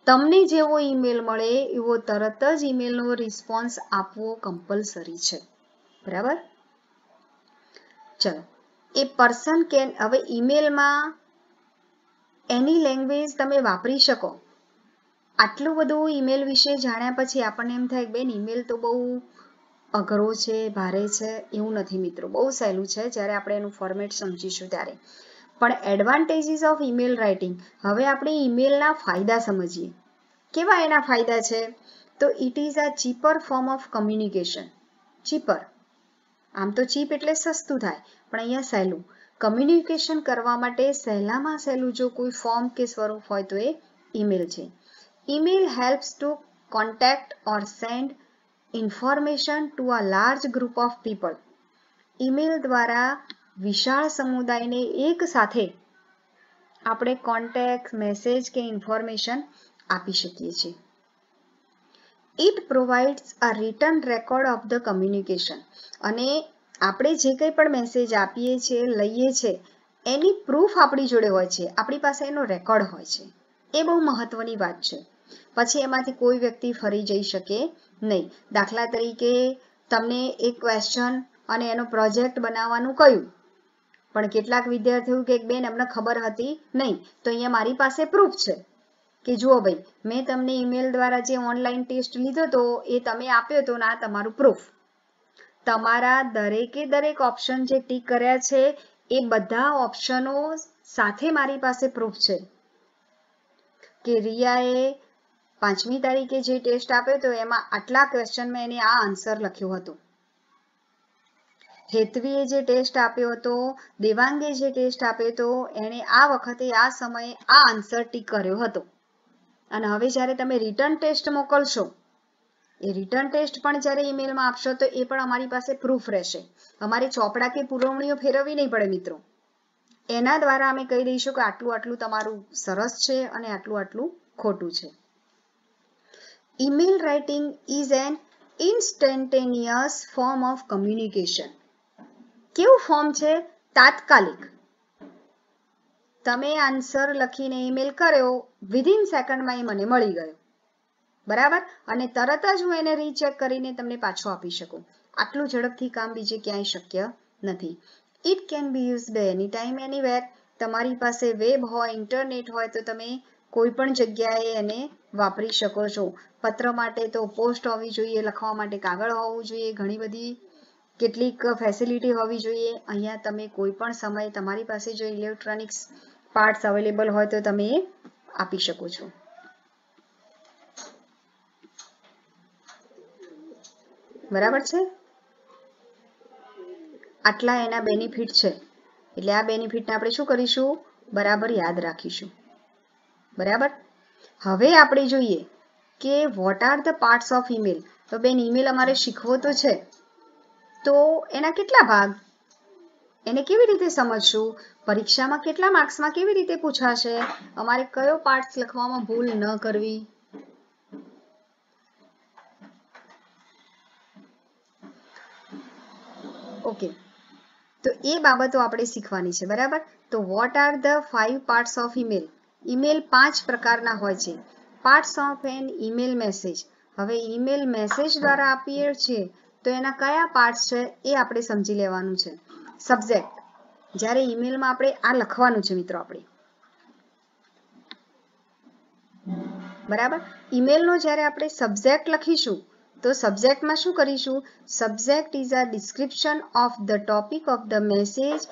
તમને જેવો ઈમેલ મળે એવો તરત જ ઈમેલનો રિસ્પોન્સ આપવો કમ્પલસરી છે. બરાબર? ચલો, એ પર્સન કેન. હવે ઈમેલમાં એની લેંગ્વેજ તમે વાપરી શકો. આટલું બધું ઈમેલ વિશે જાણ્યા પછી આપણને એમ થાય બેન ઈમેલ તો બહુ અઘરો છે, ભારે છે. એવું નથી મિત્રો, બહુ સહેલું છે જ્યારે આપણે એનું ફોર્મેટ સમજીશું ત્યારે. પણ એડવાન્ટેજીસ ઓફ ઈમેલ રાઇટિંગ. હવે આપણે ઈમેલના ફાયદા સમજીએ. કેવા એના ફાયદા છે? તો it is a cheaper form of communication. Cheaper, આમ તો ચીપ એટલે સસ્તું થાય, પણ અહીંયા સહેલું. કમ્યુનિકેશન કરવા માટે સહેલામાં સહેલું જો કોઈ ફોર્મ કે સ્વરૂપ હોય તો એ ઈમેલ છે. Email helps to contact or send information to a large group of people. Email દ્વારા વિશાળ સમુદાયને એક સાથે આપણે કોન્ટેક્ટ, મેસેજ કે ઇન્ફોર્મેશન આપી શકીએ છીએ. It provides a return record of the communication. અને આપણે જે કંઈ પણ મેસેજ આપીએ છીએ, લઈએ છીએ, એની પ્રૂફ આપણી જોડે હોય છે, આપણી પાસે એનો રેકોર્ડ હોય છે. એ બહુ મહત્વની વાત છે. પછી એમાંથી કોઈ વ્યક્તિ ફરી જઈ શકે નહીં. દાખલા તરીકે તમને એક ક્વેશ્ચન અને એનો પ્રોજેક્ટ બનાવવાનું કહ્યું, પણ કેટલાક વિદ્યાર્થીઓ કે બેન એમને ખબર હતી નહીં, તો અહીંયા મારી પાસે પ્રૂફ છે કે જુઓ ભાઈ, મેં તમને ઈમેલ દ્વારા જે ઓનલાઈન ટેસ્ટ લીધો હતો એ તમે આપ્યો હતો ને આ તમારું પ્રૂફ. તમારા દરેકે દરેક ઓપ્શન જે ટીક કર્યા છે એ બધા ઓપ્શનો સાથે મારી પાસે પ્રૂફ છે કે રિયાએ 5મી તારીખે જે ટેસ્ટ આપ્યો હતો એમાં આટલા ક્વેશ્ચનમાં એને આ આન્સર લખ્યો હતો. હેતવીએ જે ટેસ્ટ આપ્યો હતો, દેવાંગે જે ટેસ્ટ આપ્યો હતો, એણે આ વખતે આ સમયે આ આન્સર ટીક કર્યો હતો. અને હવે જ્યારે તમે રિટર્ન ટેસ્ટ મોકલશો, એ રિટર્ન ટેસ્ટ પણ જ્યારે ઈમેલમાં આપશો તો એ પણ અમારી પાસે પ્રૂફ રહેશે. અમારે ચોપડા કે પુરવણીઓ ફેરવવી નહીં પડે મિત્રો. એના દ્વારા અમે કહી દઈશું કે આટલું આટલું તમારું સરસ છે અને આટલું આટલું ખોટું છે. Email writing is an instantaneous form of communication. કેવું ફોર્મ છે? તાત્કાલિક. તમે આન્સર લખીને ઈમેલ કર્યો, વિધિન સેકન્ડમાં એ મને મળી ગયો, બરાબર, અને તરત જ હું એને રીચેક કરીને તમને પાછો આપી શકું. આટલું ઝડપથી કામ બીજે ક્યાંય શક્ય નથી. It can be used any time anywhere. તમારી પાસે વેબ હોય, ઇન્ટરનેટ હોય તો તમે કોઈ પણ જગ્યાએ એને વાપરી શકો છો. પત્ર માટે તો પોસ્ટ હોવી જોઈએ, લખવા માટે કાગળ હોવું જોઈએ, ઘણી બધી કેટલીક ફેસિલિટી હોવી જોઈએ. અહીંયા તમે કોઈ પણ સમયે તમારી પાસે જો ઇલેક્ટ્રોનિક્સ પાર્ટ્સ અવેલેબલ હોય તો તમે એ આપી શકો છો. બરાબર છે? આટલા એના બેનિફિટ છે. એટલે આ બેનિફિટને આપણે શું કરીશું? બરાબર યાદ રાખીશું. બરાબર. હવે આપણે જોઈએ કે what are the parts of email. તો બેન ઈમેલ અમારે શીખવો તો છે, તો એના કેટલા ભાગ, એને કેવી રીતે સમજશું, પરીક્ષામાં કેટલા માર્ક્સમાં કેવી રીતે પૂછાશે, અમારે કયો પાર્ટ્સ લખવામાં ભૂલ ન કરવી. ઓકે, તો એ બાબતો આપણે શીખવાની છે. બરાબર. તો what are the 5 parts of email. Email 5 પ્રકારના હોય છે. Parts of an email message. હવે ઈમેલ મેસેજ દ્વારા આપીએ છીએ તો એના કયા પાર્ટ્સ છે એ આપણે સમજી લેવાનું છે. સબ્જેક્ટ. જ્યારે ઈમેલમાં આપણે આ લખવાનું છે મિત્રો આપણે, બરાબર. ઈમેલનો જ્યારે આપણે સબ્જેક્ટ લખીશું તો સબ્જેક્ટમાં શું કરીશું? Subject is a description of the topic of the message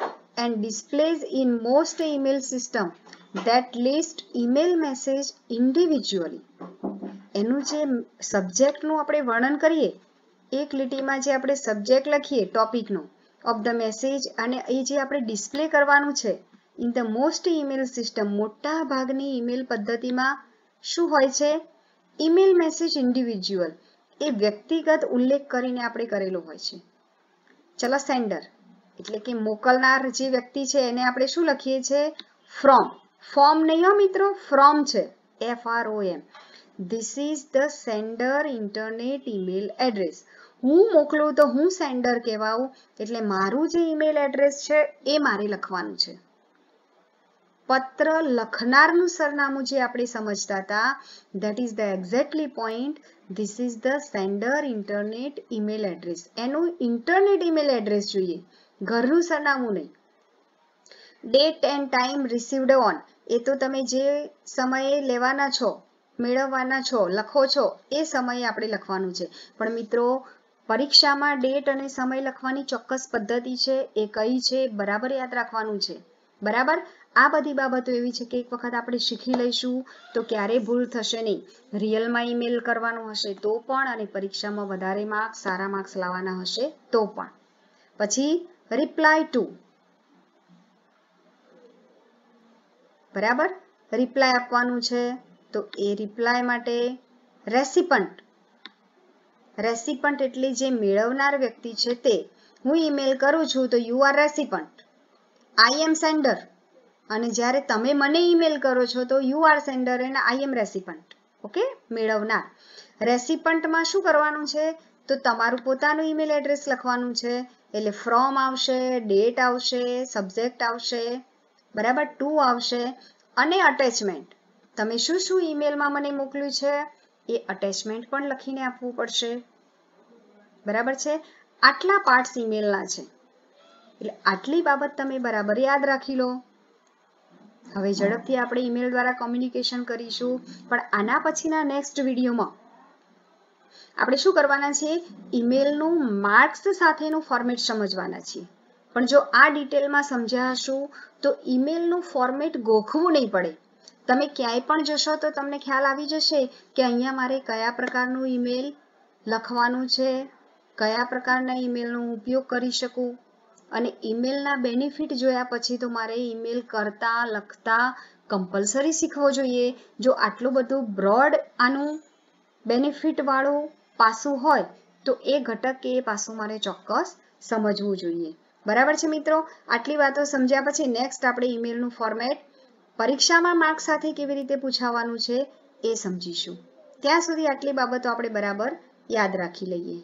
and ડિસ્પ્લેઝ in most email system that list email message individually. એનું જે સબ્જેક્ટનું આપણે વર્ણન કરીએ, એક લીટીમાં જે આપણે સબ્જેક્ટ લખીએ ટોપિકનો ઓફ ધ મેસેજ, અને એ જે આપણે ડિસ્પ્લે કરવાનું છે in the most email system. મોટા ભાગની ઈમેલ પદ્ધતિમાં શું હોય છે? ઈમેલ મેસેજ ઇન્ડિવિજ્યુઅલ, એ વ્યક્તિગત ઉલ્લેખ કરીને આપણે કરેલો હોય છે. ચલો, સેન્ડર એટલે કે મોકલનાર જે વ્યક્તિ છે એને આપણે શું લખીએ છીએ? ફ્રોમ. ફોર્મ નહીં હો મિત્રો, ફ્રોમ છે, FROM. This is the sender internet email address. હું મોકલું તો હું સેન્ડર કહેવાઉં, એટલે મારું જે ઈમેલ એડ્રેસ છે એ મારે લખવાનું છે. પત્ર લખનારનું સરનામું જે આપણે સમજતા હતા, that is the exactly point. This is the sender internet email address. એનું ઇન્ટરનેટ ઈમેલ એડ્રેસ જોઈએ, ઘરનું સરનામું નહીં. Date and time received on, એ તો તમે જે સમયે લેવાના છો, મેળવવાના છો, લખો છો એ સમયે આપણે લખવાનું છે. પણ મિત્રો પરીક્ષામાં ડેટ અને સમય લખવાની ચોક્કસ પદ્ધતિ છે, એ કઈ છે બરાબર યાદ રાખવાનું છે. બરાબર. આ બધી બાબતો એવી છે કે એક વખત આપણે શીખી લઈશું તો ક્યારેય ભૂલ થશે નહીં. રિયલમાં ઈમેલ કરવાનું હશે તો પણ, અને પરીક્ષામાં વધારે માર્ક્સ, સારા માર્ક્સ લાવવાના હશે તો પણ. પછી રિપ્લાય ટુ. બરાબર. રિપ્લાય આપવાનું છે તો એ રિપ્લાય માટે રેસિપન્ટ. રેસિપન્ટ એટલે જે મેળવનાર વ્યક્તિ છે તે. હું ઈમેલ કરું છું તો you are recipient, I am sender. અને જ્યારે તમે મને ઈમેલ કરો છો તો you are sender and I am recipient. Okay, મેળવનાર. રેસિપન્ટમાં શું કરવાનું છે? તો તમારું પોતાનું ઈમેલ એડ્રેસ લખવાનું છે. એટલે ફ્રોમ આવશે, ડેટ આવશે, સબ્જેક્ટ આવશે, બરાબર, ટુ આવશે અને અટેચમેન્ટ. તમે શું શું ઈમેલમાં મને મોકલ્યું છે એ અટેચમેન્ટ પણ લખીને આપવું પડશે. બરાબર છે? આટલા પાર્ટ્સ ઈમેલના છે. એટલે આટલી બાબત તમે બરાબર યાદ રાખી લો. હવે ઝડપથી આપણે ઈમેલ દ્વારા કોમ્યુનિકેશન કરીશું, પણ આના પછીના નેક્સ્ટ વિડીયોમાં આપણે શું કરવાના છીએ? ઈમેલનું માર્ક્સ સાથેનું ફોર્મેટ સમજવાના છીએ. પણ જો આ ડિટેલમાં સમજ્યા હશો તો ઈમેલનું ફોર્મેટ ગોખવું નહીં પડે. તમે ક્યાંય પણ જશો તો તમને ખ્યાલ આવી જશે કે અહીંયા મારે કયા પ્રકારનું ઈમેલ લખવાનું છે, કયા પ્રકારના ઈમેલનો ઉપયોગ કરી શકું. અને ઈમેલના બેનિફિટ જોયા પછી તો મારે ઈમેલ કરતા લખતા કમ્પલસરી શીખવો જોઈએ. જો આટલું બધું બ્રોડ આનું બેનિફિટ વાળું પાસું હોય તો એ ઘટક કે એ પાસું મારે ચોક્કસ સમજવું જોઈએ. બરાબર છે મિત્રો? આટલી વાતો સમજ્યા પછી નેક્સ્ટ આપણે ઈમેલનું ફોર્મેટ પરીક્ષામાં માર્ક સાથે કેવી રીતે પૂછાવાનું છે એ સમજીશું. ત્યાં સુધી આટલી બાબતો આપણે બરાબર યાદ રાખી લઈએ.